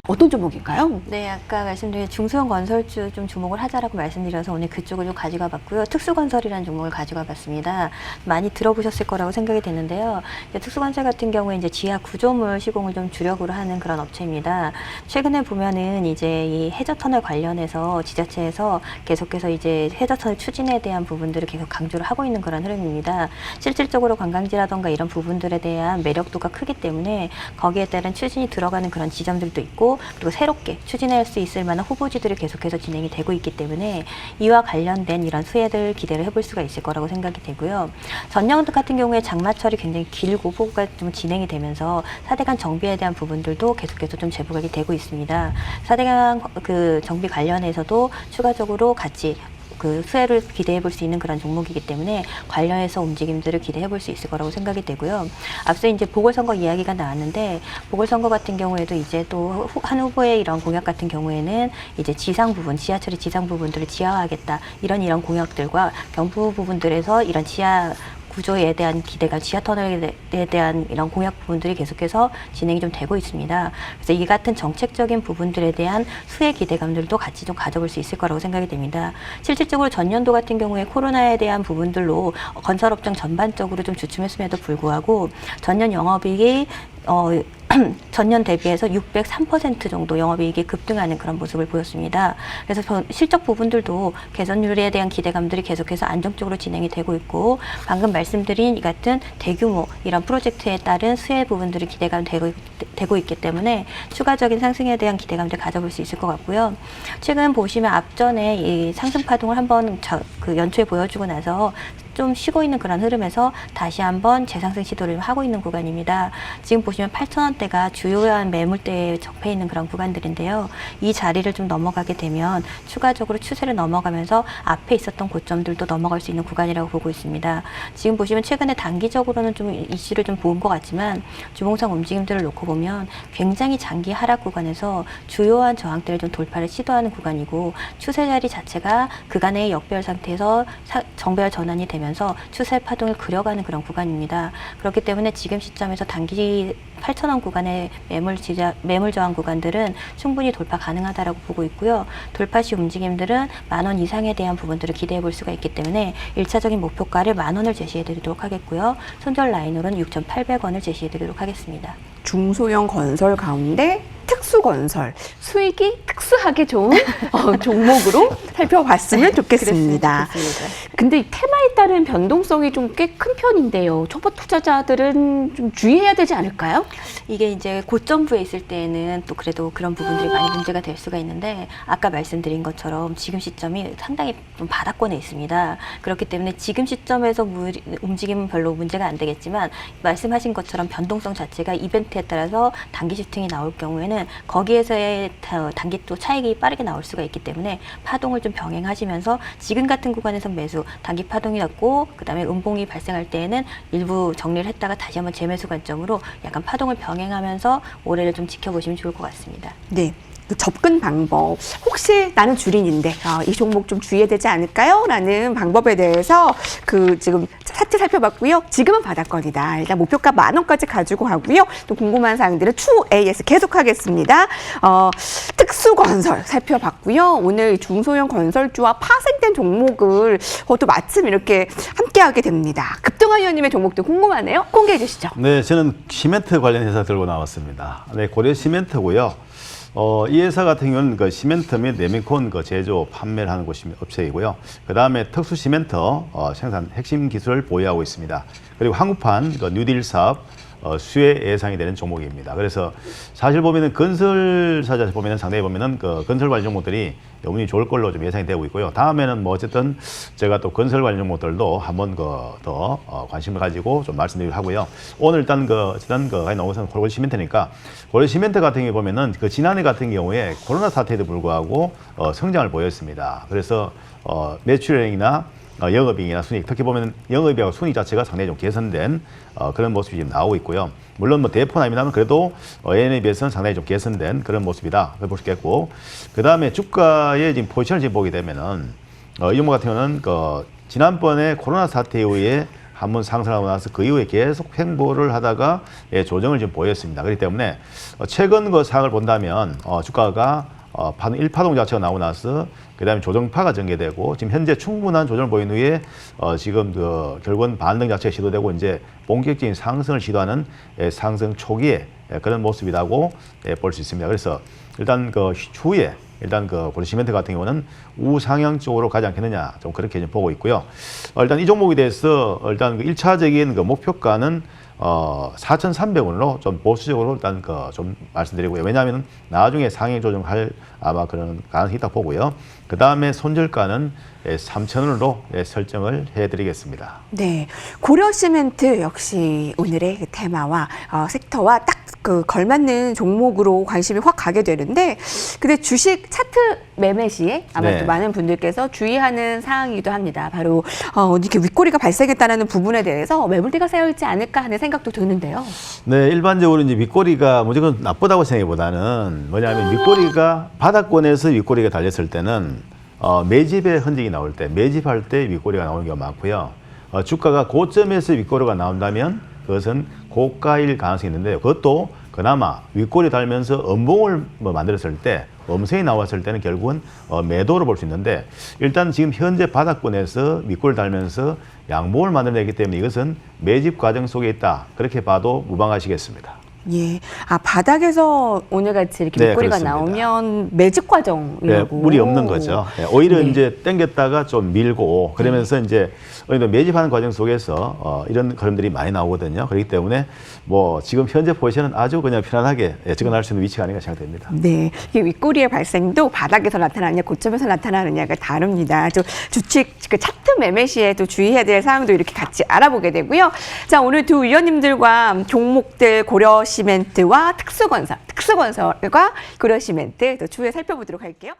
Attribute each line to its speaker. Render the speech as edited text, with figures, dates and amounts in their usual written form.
Speaker 1: 어떤 종목일까요?
Speaker 2: 네, 아까 말씀드린 중소형 건설주 좀 주목을 하자라고 말씀드려서 오늘 그쪽을 좀 가져가 봤고요. 특수건설이라는 종목을 가져가 봤습니다. 많이 들어보셨을 거라고 생각이 되는데요. 특수건설 같은 경우에 이제 지하 구조물 시공을 좀 주력으로 하는 그런 업체입니다. 최근에 보면은 이제 이 해저터널 관련해서 지자체에서 계속해서 이제 해저터널 추진에 대한 부분들을 계속 강조를 하고 있는 그런 흐름입니다. 실질적으로 관광지라던가 이런 부분들에 대한 매력도가 크기 때문에 거기에 따른 추진이 들어가는 그런 지점들도 있고, 그리고 새롭게 추진할 수 있을 만한 후보지들이 계속해서 진행이 되고 있기 때문에 이와 관련된 이런 수혜들 기대를 해볼 수가 있을 거라고 생각이 되고요. 전년 같은 경우에 장마철이 굉장히 길고 보고가 좀 진행이 되면서 4대강 정비에 대한 부분들도 계속해서 좀 재부각이 되고 있습니다. 4대강 그 정비 관련해서도 추가적으로 같이 그 수혜를 기대해 볼 수 있는 그런 종목이기 때문에 관련해서 움직임들을 기대해 볼 수 있을 거라고 생각이 되고요. 앞서 이제 보궐선거 이야기가 나왔는데, 보궐선거 같은 경우에도 이제 또 한 후보의 이런 공약 같은 경우에는 이제 지상 부분, 지하철의 지상 부분들을 지하화하겠다, 이런 공약들과 경부 부분들에서 이런 지하 구조에 대한 기대가, 지하 터널에 대한 이런 공약 부분들이 계속해서 진행이 좀 되고 있습니다. 그래서 이 같은 정책적인 부분들에 대한 수혜 기대감들도 같이 좀 가져볼 수 있을 거라고 생각이 됩니다. 실질적으로 전년도 같은 경우에 코로나에 대한 부분들로 건설업종 전반적으로 좀 주춤했음에도 불구하고 전년 영업이익이 전년 대비해서 603% 정도 영업이익이 급등하는 그런 모습을 보였습니다. 그래서 실적 부분들도 개선율에 대한 기대감들이 계속해서 안정적으로 진행이 되고 있고, 방금 말씀드린 이 같은 대규모 이런 프로젝트에 따른 수혜 부분들이 기대가 되고 있기 때문에 추가적인 상승에 대한 기대감들 가져볼 수 있을 것 같고요. 최근 보시면 앞전에 이 상승 파동을 한번 그 연초에 보여주고 나서 좀 쉬고 있는 그런 흐름에서 다시 한번 재상승 시도를 하고 있는 구간입니다. 지금 보시면 8,000원대가 주요한 매물대에 접해 있는 그런 구간들인데요. 이 자리를 좀 넘어가게 되면 추가적으로 추세를 넘어가면서 앞에 있었던 고점들도 넘어갈 수 있는 구간이라고 보고 있습니다. 지금 보시면 최근에 단기적으로는 좀 이슈를 좀 본 것 같지만 주봉상 움직임들을 놓고 보면 굉장히 장기 하락 구간에서 주요한 저항대를 좀 돌파를 시도하는 구간이고, 추세 자리 자체가 그간의 역별 상태에서 정배열 전환이 되면 추세 파동을 그려가는 그런 구간입니다. 그렇기 때문에 지금 시점에서 단기 8,000원 구간의 매물 저항 구간들은 충분히 돌파 가능하다라고 보고 있고요. 돌파 시 움직임들은 10,000원 이상에 대한 부분들을 기대해 볼 수가 있기 때문에 1차적인 목표가를 10,000원을 제시해 드리도록 하겠고요. 손절 라인으로는 6,800원을 제시해 드리도록 하겠습니다.
Speaker 1: 중소형 건설 가운데 특수건설, 수익이 특수하게 좋은 종목으로 살펴봤으면 좋겠습니다. 근데 이 테마에 따른 변동성이 좀 꽤 큰 편인데요. 초보 투자자들은 좀 주의해야 되지 않을까요?
Speaker 2: 이게 이제 고점부에 있을 때는 또 그래도 그런 부분들이 많이 문제가 될 수가 있는데, 아까 말씀드린 것처럼 지금 시점이 상당히 좀 바닥권에 있습니다. 그렇기 때문에 지금 시점에서 움직임은 별로 문제가 안 되겠지만, 말씀하신 것처럼 변동성 자체가 이벤트에 따라서 단기 슈팅이 나올 경우에는 거기에서의 단기 또 차익이 빠르게 나올 수가 있기 때문에 파동을 좀 병행하시면서 지금 같은 구간에서 매수, 단기 파동이 났고 그다음에 음봉이 발생할 때에는 일부 정리를 했다가 다시 한번 재매수 관점으로 약간 파동을 병행하면서 올해를 좀 지켜보시면 좋을 것 같습니다.
Speaker 1: 네. 그 접근 방법, 혹시 나는 주린인데 이 종목 좀 주의해야 되지 않을까요? 라는 방법에 대해서 그 지금 차트 살펴봤고요. 지금은 바닥권이다. 일단 목표가 10,000원까지 가지고 가고요. 또 궁금한 사항들은 추후 AS 계속하겠습니다. 특수건설 살펴봤고요. 오늘 중소형 건설주와 파생된 종목을 또 마침 이렇게 함께하게 됩니다. 급등한 의원님의 종목도 궁금하네요. 공개해 주시죠.
Speaker 3: 네, 저는 시멘트 관련 회사 들고 나왔습니다. 네, 고려 시멘트고요. 이 회사 같은 경우는 그 시멘트 및 레미콘 그 제조, 판매를 하는 업체이고요. 그 다음에 특수 시멘트 생산 핵심 기술을 보유하고 있습니다. 그리고 한국판 그 뉴딜 사업 수혜 예상이 되는 종목입니다. 그래서 사실 보면은 건설사자 보면은 상당히 보면은 그 건설 관련 종목들이 운이 좋을 걸로 좀 예상이 되고 있고요. 다음에는 뭐 어쨌든 제가 또 건설 관련 종목들도 한번 더 관심을 가지고 좀 말씀드리고 하고요. 오늘 일단 어쨌든 가인 나온 것은 고려 시멘트니까, 고려 시멘트 같은 경우에 보면은 그 지난해 같은 경우에 코로나 사태에도 불구하고 성장을 보였습니다. 그래서 매출액이나 영업이익이나 순이익, 특히 보면 영업이익하고 순이익 자체가 상당히 좀 개선된 그런 모습이 지금 나오고 있고요. 물론 뭐 대포나 이나면 그래도 예년에 비해서는 상당히 좀 개선된 그런 모습이다 볼 수 있겠고, 그 다음에 주가의 지금 포지션을 지금 보게 되면은 이 종목 같은 경우는 지난번에 코로나 사태 이후에 한번 상승하고 나서 그 이후에 계속 횡보를 하다가 조정을 좀 보였습니다. 그렇기 때문에 최근 그 상황을 본다면 주가가 1파동 자체가 나오고 나서 그다음에 조정파가 전개되고 지금 현재 충분한 조정을 보인 후에 지금 그 결국은 반등 자체가 시도되고 이제 본격적인 상승을 시도하는 상승 초기에 그런 모습이라고 볼 수 있습니다. 그래서 일단 그 추후에 일단 그 고려시멘트 같은 경우는 우상향 쪽으로 가지 않겠느냐 좀 그렇게 좀 보고 있고요. 일단 이 종목에 대해서 일단 그 1차적인 그 목표가는 4,300원으로 좀 보수적으로 일단 그 좀 말씀드리고요. 왜냐하면 나중에 상향 조정할 아마 그런 가능성이 있다 보고요. 그 다음에 손절가는 3,000원으로 설정을 해드리겠습니다.
Speaker 1: 네, 고려시멘트 역시 오늘의 그 테마와 섹터와 딱 그 걸맞는 종목으로 관심이 확 가게 되는데, 근데 주식 차트 매매 시에 아마
Speaker 3: 네.
Speaker 1: 또 많은 분들께서 주의하는 사항이기도 합니다. 바로 이렇게 윗꼬리가 발생했다는 부분에 대해서 매물대가 쌓여 있지 않을까 하는 생각도 드는데요.
Speaker 3: 네, 일반적으로 이제 윗꼬리가 무조건 나쁘다고 생각보다는 뭐냐면 윗꼬리가 바닥권에서 윗꼬리가 달렸을 때는 매집의 흔적이 나올 때, 매집할 때 윗꼬리가 나오는 경우가 많고요. 주가가 고점에서 윗꼬리가 나온다면 그것은 고가일 가능성이 있는데요. 그것도 그나마 윗꼬리 달면서 음봉을 만들었을 때, 음선이 나왔을 때는 결국은 매도로 볼 수 있는데, 일단 지금 현재 바닥권에서 윗꼬리 달면서 양봉을 만들어내기 때문에 이것은 매집 과정 속에 있다. 그렇게 봐도 무방하시겠습니다.
Speaker 1: 예, 바닥에서 오늘같이 이렇게
Speaker 3: 네,
Speaker 1: 윗꼬리가
Speaker 3: 그렇습니다.
Speaker 1: 나오면 매집 과정이라고.
Speaker 3: 네, 무리 없는 거죠. 오히려
Speaker 1: 네.
Speaker 3: 이제 당겼다가 좀 밀고 그러면서 이제 매집하는 과정 속에서 이런 흐름들이 많이 나오거든요. 그렇기 때문에 뭐 지금 현재 포지션은 아주 그냥 편안하게 접근할 수 있는 위치가 아닌가 생각됩니다.
Speaker 1: 네, 이 윗꼬리의 발생도 바닥에서 나타나느냐 고점에서 나타나느냐가 다릅니다. 또 주식 그 차트 매매 시에 또 주의해야 될 사항도 이렇게 같이 알아보게 되고요. 자, 오늘 두 위원님들과 종목들 고려시멘트와 특수건설과 고려시멘트 또 추후에 살펴보도록 할게요.